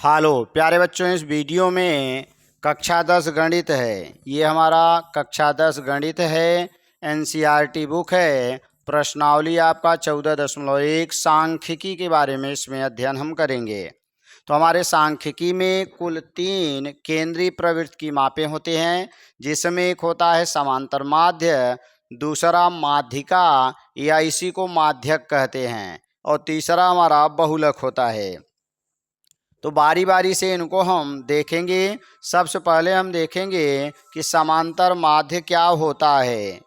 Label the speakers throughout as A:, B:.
A: Hello प्यारे बच्चों, इस वीडियो में कक्षा 10 गणित है। ये हमारा कक्षा 10 गणित है। एनसीईआरटी बुक है। प्रश्नावली आपका 14.1 सांख्यिकी के बारे में इसमें अध्ययन हम करेंगे। तो हमारे सांख्यिकी में कुल 3 केंद्रीय प्रवृत्ति की मापें होते हैं, जिसमें एक होता है समांतर माध्य, दूसरा माध्यिका या इसी को माध्यक कहते हैं, और तीसरा हमारा बहुलक होता है। तो बारी बारी से इनको हम देखेंगे। सबसे पहले हम देखेंगे कि समांतर माध्य क्या होता है।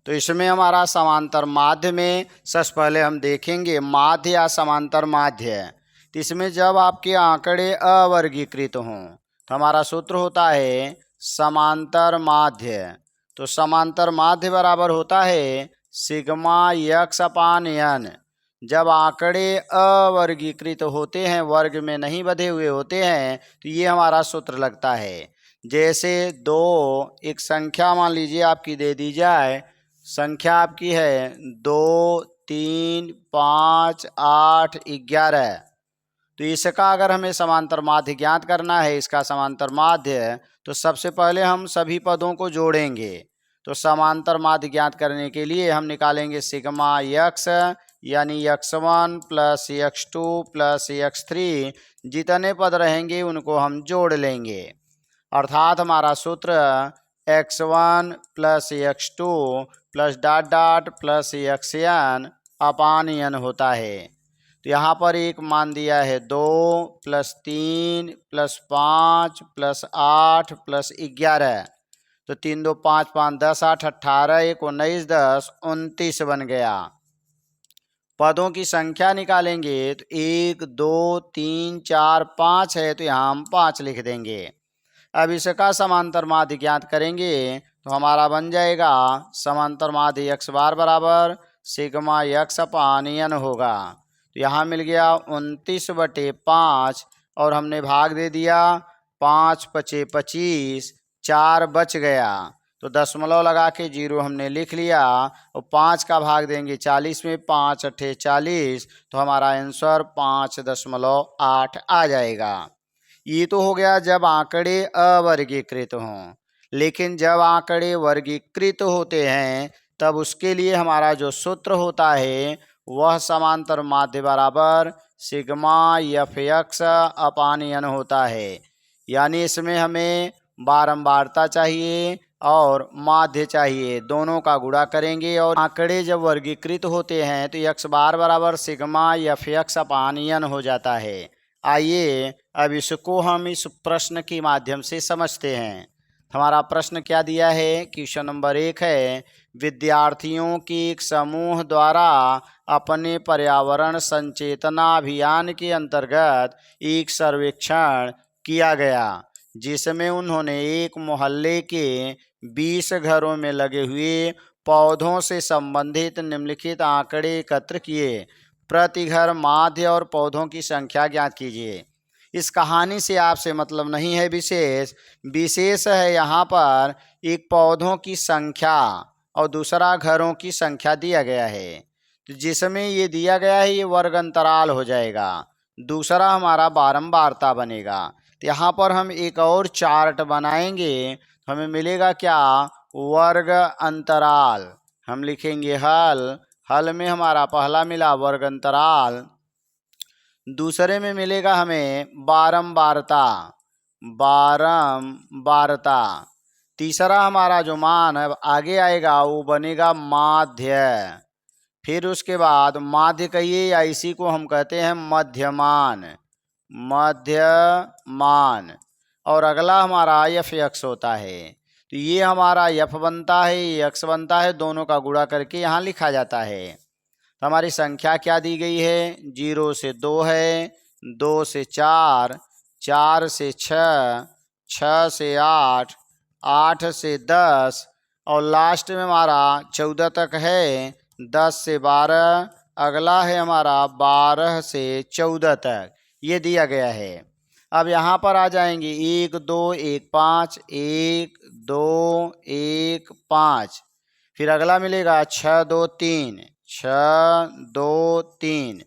A: तो इसमें हमारा समांतर माध्य में सबसे पहले हम देखेंगे माध्य या समांतर माध्य। तो इसमें जब आपके आंकड़े अवर्गीकृत हों तो हमारा सूत्र होता है समांतर माध्य। तो समांतर माध्य बराबर होता है सिग्मा यक्स अपान एन। जब आंकड़े अवर्गीकृत होते हैं, वर्ग में नहीं बंधे हुए होते हैं, तो ये हमारा सूत्र लगता है। जैसे एक संख्या मान लीजिए आपकी दे दी जाए। संख्या आपकी है 2, 3, 5, 8, 11। तो इसका अगर हमें समांतर माध्य ज्ञात करना है, इसका समांतर माध्य, तो सबसे पहले हम सभी पदों को जोड़ेंगे। तो समांतर माध्य ज्ञात करने के लिए हम निकालेंगे सिग्मा यक्स, यानी x1 plus x2 plus x3। जितने पद रहेंगे उनको हम जोड़ लेंगे, अर्थात हमारा सूत्र x1 plus x2 plus dot dot plus xn अपान n होता है। तो यहाँ पर एक मान दिया है 2 प्लस 3 प्लस 5 प्लस 8 प्लस 11। तो 3 2 5 5 10 8 18 1 19 10 29 बन गया। पदों की संख्या निकालेंगे तो 1 2 3 4 5 है, तो यहाँ हम 5 लिख देंगे। अब इसका समांतर माध्य ज्ञात करेंगे तो हमारा बन जाएगा समांतर माध्य एक्स बार बराबर सिग्मा यक्स अपान एन होगा। तो यहाँ मिल गया 29/5 और हमने भाग दे दिया। 5 पचे 25, 4 बच गया, तो दशमलव लगा के 0 हमने लिख लिया। और 5 का भाग देंगे 40 में, 5 अट्ठे 40, तो हमारा आंसर 5.8 आ जाएगा। ये तो हो गया जब आंकड़े अवर्गीकृत हों। लेकिन जब आंकड़े वर्गीकृत होते हैं तब उसके लिए हमारा जो सूत्र होता है वह समांतर माध्य बराबर सिग्मा एफ एक्स अपान एन होता है। यानी इसमें हमें बारंबारता चाहिए और माध्य चाहिए, दोनों का गुणा करेंगे। और आंकड़े जब वर्गीकृत होते हैं तो एक्स बार बराबर सिग्मा एफ एक्स अपान एन हो जाता है। आइए अब इसको हम इस प्रश्न के माध्यम से समझते हैं। हमारा प्रश्न क्या दिया है? क्वेश्चन नंबर 1 है, विद्यार्थियों के एक समूह द्वारा अपने पर्यावरण संचेतना अभियान के अंतर्गत एक सर्वेक्षण किया गया, जिसमें उन्होंने एक मोहल्ले के 20 घरों में लगे हुए पौधों से संबंधित निम्नलिखित आंकड़े एकत्र किए। प्रति घर माध्य और पौधों की संख्या ज्ञात कीजिए। इस कहानी से आपसे मतलब नहीं है विशेष है यहाँ पर एक पौधों की संख्या और दूसरा घरों की संख्या दिया गया है। तो जिसमें ये दिया गया है ये वर्ग अंतराल हो जाएगा, दूसरा हमारा बारंबारता बनेगा। तो यहाँ पर हम एक और चार्ट बनाएंगे, हमें मिलेगा क्या? वर्ग अंतराल। हम लिखेंगे हल में हमारा पहला मिला वर्ग अंतराल, दूसरे में मिलेगा हमें बारंबारता, तीसरा हमारा जो मान है आगे आएगा वो बनेगा माध्य। फिर उसके बाद माध्य कहिए या इसी को हम कहते हैं मध्यमान, और अगला हमारा एफ एक्स होता है। तो ये हमारा एफ बनता है, ये एक्स बनता है, दोनों का गुणा करके यहाँ लिखा जाता है। तो हमारी संख्या क्या दी गई है? 0 से 2 है, 2 से 4, 4 से 6, 6 से 8, 8 से 10, और लास्ट में हमारा 14 तक है, 10 से 12, अगला है हमारा 12 से 14 तक, ये दिया गया है। अब यहाँ पर आ जाएंगे 1 2 1 5, 1 2 1 5, फिर अगला मिलेगा 6 2 3, 6 2 3।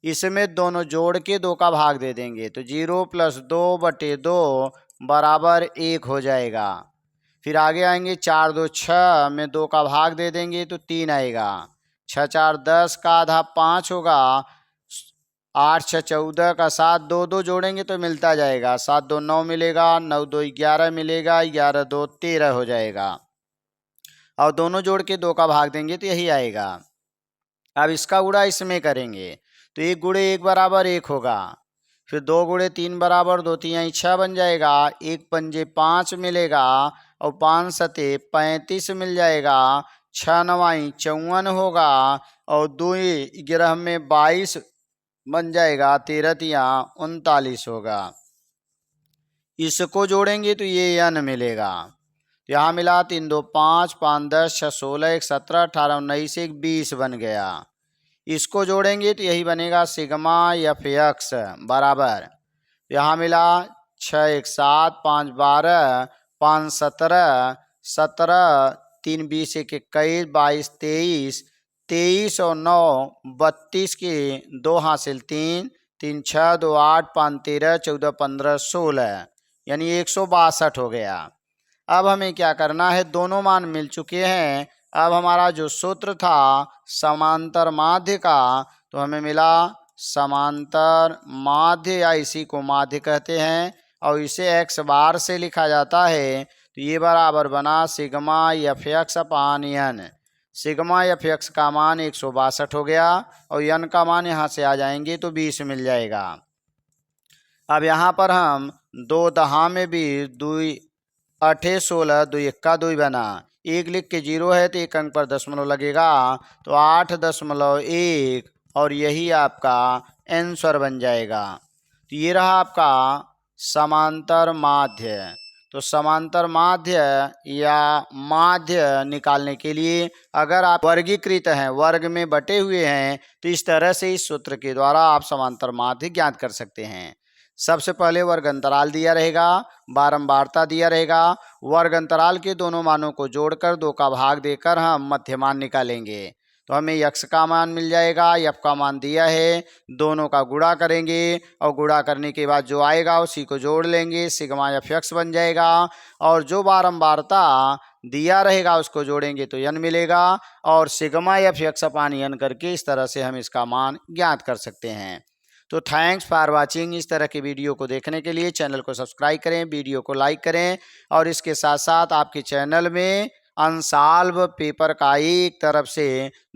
A: इसमें दोनों जोड़ के 2 का भाग दे देंगे तो 0 + 2/2 बराबर 1 हो जाएगा। फिर आगे आएंगे 4 2 6 में 2 का भाग दे देंगे तो 3 आएगा। 6 4 10 का आधा 5 होगा। 8 6 14 का 7 2 2 जोड़ेंगे तो मिलता जाएगा। 7 2 9 मिलेगा, 9 2 11 मिलेगा, 11 2 13 हो जाएगा। और दोनों जोड़ के 2 का भाग देंगे तो यही आएगा। अब इसका गुणा इसमें करेंगे तो 1 × 1 बराबर 1 होगा। फिर 2 × 3 बराबर 2 3 6 बन जाएगा। 1 पंजे 5 मिलेगा और 5 सते 35 मिल जाएगा। 6 9 54 होगा और 2 11 में 22 बन जाएगा। 13 3 39 होगा। इसको जोड़ेंगे तो ये n मिलेगा। तो यहाँ मिला 3 2 5 5 10 6 16 1 17 18 19 1 20 बन गया। इसको जोड़ेंगे तो यही बनेगा सिग्मा f(x) बराबर, यहाँ मिला 6 1 7 5 12 5 17 17 3 20 1 21 22 23 23 और 9 32 के 2 हासिल 3 3 6 2 8 5 13 14 15 16 यानी 162 हो गया। अब हमें क्या करना है, दोनों मान मिल चुके हैं। अब हमारा जो सूत्र था समांतर माध्य का, तो हमें मिला समांतर माध्य या इसी को माध्य कहते हैं और इसे x बार से लिखा जाता है। तो ये बराबर बना सिग्मा f(x)/n। सिग्मा f(x) का मान 162 हो गया और n का मान यहाँ से आ जाएंगे तो 20 मिल जाएगा। अब यहाँ पर हम 2 दहा में 20 2 8 16 2 1 2 बना, 1 लिख के 0 है तो 1 अंक पर दशमलव लगेगा तो 8.1 और यही आपका आंसर बन जाएगा। तो ये रहा आपका समांतर माध्य। तो समांतर माध्य या माध्य निकालने के लिए अगर आप वर्गीकृत हैं, वर्ग में बटे हुए हैं, तो इस तरह से इस सूत्र के द्वारा आप समांतर माध्य ज्ञात कर सकते हैं। सबसे पहले वर्ग अंतराल दिया रहेगा, बारंबारता दिया रहेगा। वर्ग अंतराल के दोनों मानों को जोड़कर 2 का भाग देकर हम मध्यमान निकालेंगे तो हमें x का मान मिल जाएगा, f का मान दिया है, दोनों का गुणा करेंगे और गुणा करने के बाद जो आएगा उसी को जोड़ लेंगे, सिग्मा f(x) बन जाएगा। और जो बारंबारता दिया रहेगा उसको जोड़ेंगे तो n मिलेगा और सिग्मा f(x)/n करके इस तरह से हम इसका मान ज्ञात कर सकते हैं। तो थैंक्स फॉर वाचिंग। इस तरह के वीडियो को देखने के लिए चैनल को सब्सक्राइब करें, वीडियो को लाइक करें और इसके साथ साथ आपके चैनल में अनसॉल्व पेपर का एक तरफ से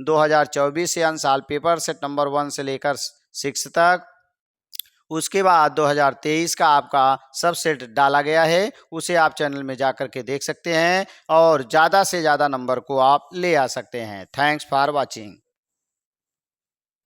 A: 2024 से अनसॉल्व पेपर सेट नंबर 1 से लेकर 6 तक, उसके बाद 2023 का आपका सब सेट डाला गया है, उसे आप चैनल में जा कर के देख सकते हैं और ज़्यादा से ज़्यादा नंबर को आप ले आ सकते हैं। Thanks for watching.